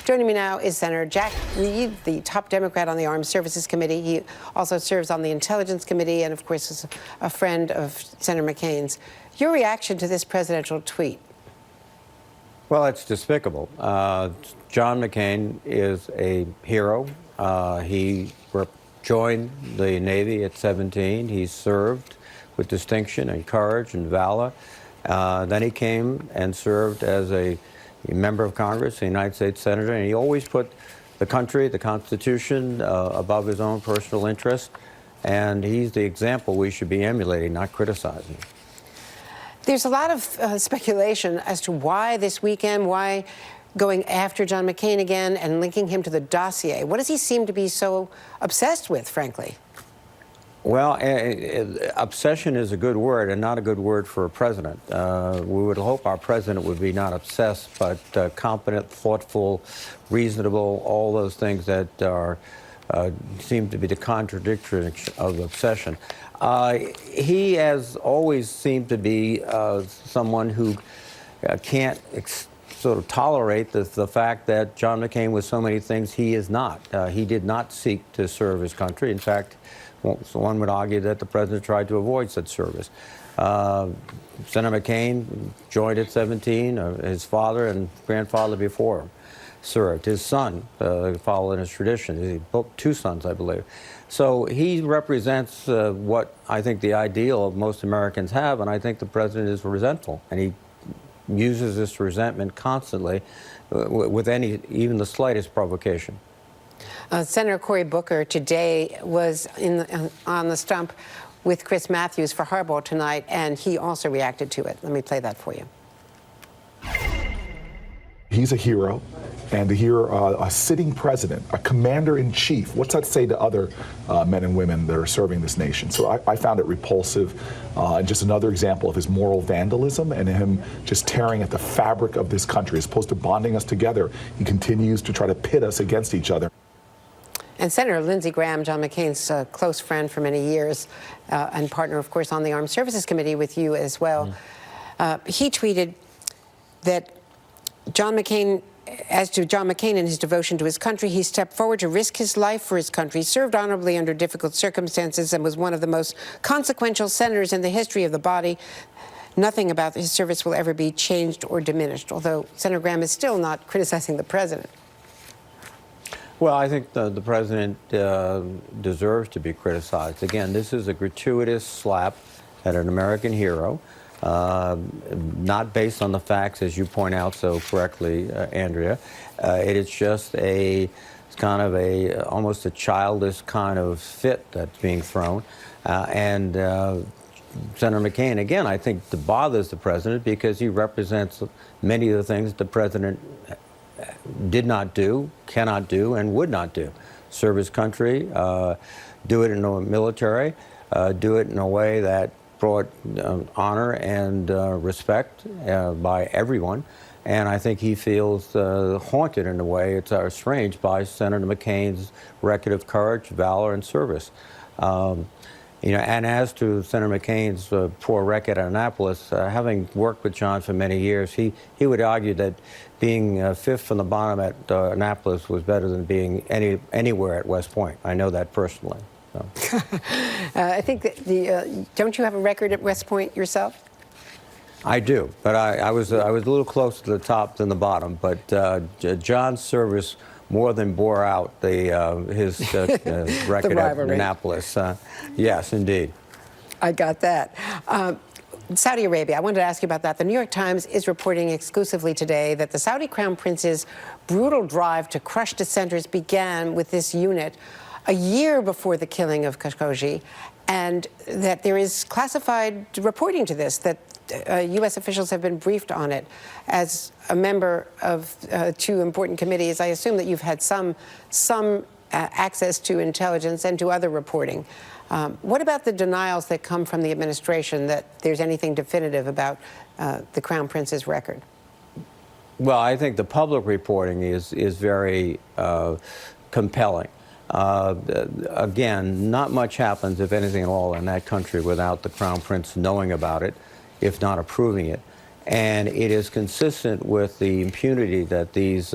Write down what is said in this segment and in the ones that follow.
Joining me now is Senator Jack Reed, the top Democrat on the Armed Services Committee. He also serves on the Intelligence Committee and, of course, is a friend of Senator McCain's. Your reaction to this presidential tweet? Well, it's despicable. John McCain is a hero. He joined the Navy at 17. He served with distinction and courage and valor. Then he came and served as a member of Congress, a United States Senator, and he always put the country, the Constitution, above his own personal interest. And he's the example we should be emulating, not criticizing. There's a lot of speculation as to why this weekend, why going after John McCain again and linking him to the dossier. What does he seem to be so obsessed with, frankly? Well, obsession is a good word and not a good word for a president. We would hope our president would be not obsessed, but competent, thoughtful, reasonable, all those things that are seem to be the contradiction of obsession. He has always seemed to be someone who can't sort of tolerate the fact that John McCain was so many things he is not. He did not seek to serve his country. In fact, one would argue that the president tried to avoid such service. Senator McCain joined at 17. His father and grandfather before him served. His son followed in his tradition. He built two sons, I believe. So he represents what I think the ideal of most Americans have, and I think the president is resentful, and he uses this resentment constantly with even the slightest provocation. Senator Cory Booker today was on the stump with Chris Matthews for Harbaugh tonight, and he also reacted to it. Let me play that for you. He's a hero, and to hear a sitting president, a commander-in-chief, what's that say to other men and women that are serving this nation? So I found it repulsive, and just another example of his moral vandalism and him just tearing at the fabric of this country. As opposed to bonding us together, he continues to try to pit us against each other. And Senator Lindsey Graham, John McCain's close friend for many years, and partner, of course, on the Armed Services Committee with you as well, he tweeted that as to John McCain and his devotion to his country, he stepped forward to risk his life for his country, served honorably under difficult circumstances, and was one of the most consequential senators in the history of the body. Nothing about his service will ever be changed or diminished, although Senator Graham is still not criticizing the president. Well, I think the president deserves to be criticized. Again, this is a gratuitous slap at an American hero, not based on the facts, as you point out so correctly, Andrea. It is just kind of almost a childish kind of fit that's being thrown. Senator McCain, again, I think bothers the president because he represents many of the things the president did not do, cannot do, and would not do. Serve his country, do it in the military, do it in a way that brought honor and respect by everyone. And I think he feels haunted in a way. It's strange by Senator McCain's record of courage, valor, and service. And as to Senator McCain's poor record at Annapolis, having worked with John for many years, he would argue that being fifth from the bottom at Annapolis was better than being anywhere at West Point. I know that personally. So. I think that don't you have a record at West Point yourself? I do, but I was a little closer to the top than the bottom. But John's service more than bore out his record at Annapolis. Yes, indeed. I got that. Saudi Arabia, I wanted to ask you about that. The New York Times is reporting exclusively today that the Saudi Crown Prince's brutal drive to crush dissenters began with this unit a year before the killing of Khashoggi, and that there is classified reporting to this, that U.S. officials have been briefed on it. As a member of two important committees, I assume that you've had some access to intelligence and to other reporting. What about the denials that come from the administration that there's anything definitive about the Crown Prince's record? Well, I think the public reporting is very compelling. Again, not much happens, if anything at all, in that country without the Crown Prince knowing about it, if not approving it. And it is consistent with the impunity that these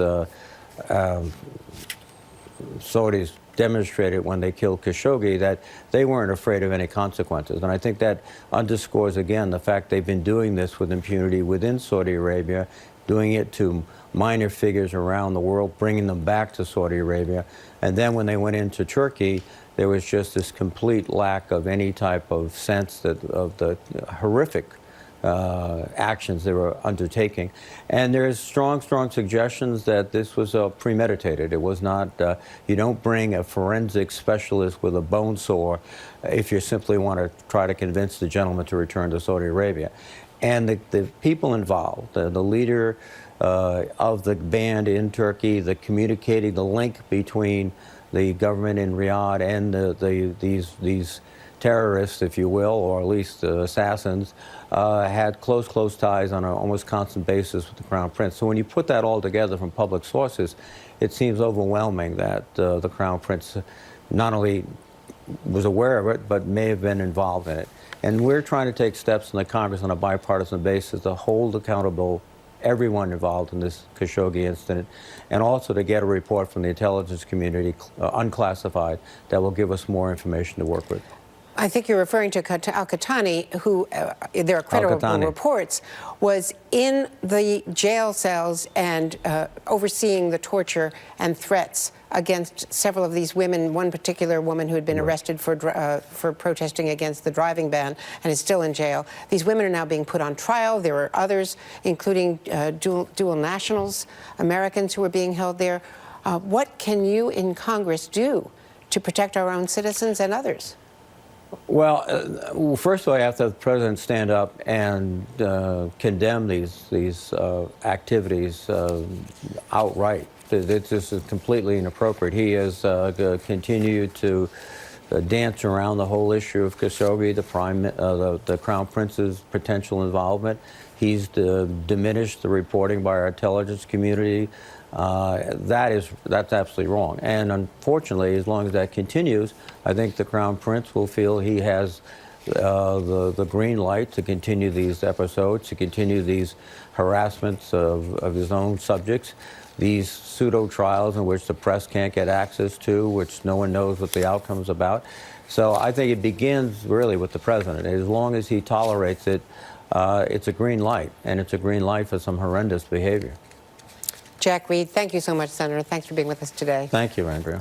Saudis demonstrated when they killed Khashoggi that they weren't afraid of any consequences. And I think that underscores, again, the fact they've been doing this with impunity within Saudi Arabia, doing it to minor figures around the world, bringing them back to Saudi Arabia. And then when they went into Turkey, there was just this complete lack of any type of sense of the horrific actions they were undertaking. And there's strong suggestions that this was premeditated. It was not, you don't bring a forensic specialist with a bone saw if you simply want to try to convince the gentleman to return to Saudi Arabia. And the people involved, the leader of the band in Turkey, the link between the government in Riyadh and these terrorists, if you will, or at least assassins, had close ties on an almost constant basis with the Crown Prince. So when you put that all together from public sources, it seems overwhelming that the Crown Prince not only was aware of it, but may have been involved in it. And we're trying to take steps in the Congress on a bipartisan basis to hold accountable everyone involved in this Khashoggi incident, and also to get a report from the intelligence community, unclassified, that will give us more information to work with. I think you're referring to Al-Qahtani, who, there are credible reports, was in the jail cells and overseeing the torture and threats against several of these women. One particular woman who had been arrested for protesting against the driving ban and is still in jail. These women are now being put on trial. There are others, including dual nationals, Americans who are being held there. What can you in Congress do to protect our own citizens and others? Well, first of all, you have to have the president stand up and condemn these activities outright. This is completely inappropriate. He has continued to dance around the whole issue of Khashoggi, the Crown Prince's potential involvement. He's diminished the reporting by our intelligence community. That's absolutely wrong. And unfortunately, as long as that continues, I think the Crown Prince will feel he has the green light to continue these episodes, to continue these harassments of his own subjects, these pseudo trials in which the press can't get access to, which no one knows what the outcome is about. So I think it begins really with the president. As long as he tolerates it, it's a green light, and it's a green light for some horrendous behavior. Jack Reed, thank you so much, Senator. Thanks for being with us today. Thank you, Andrea.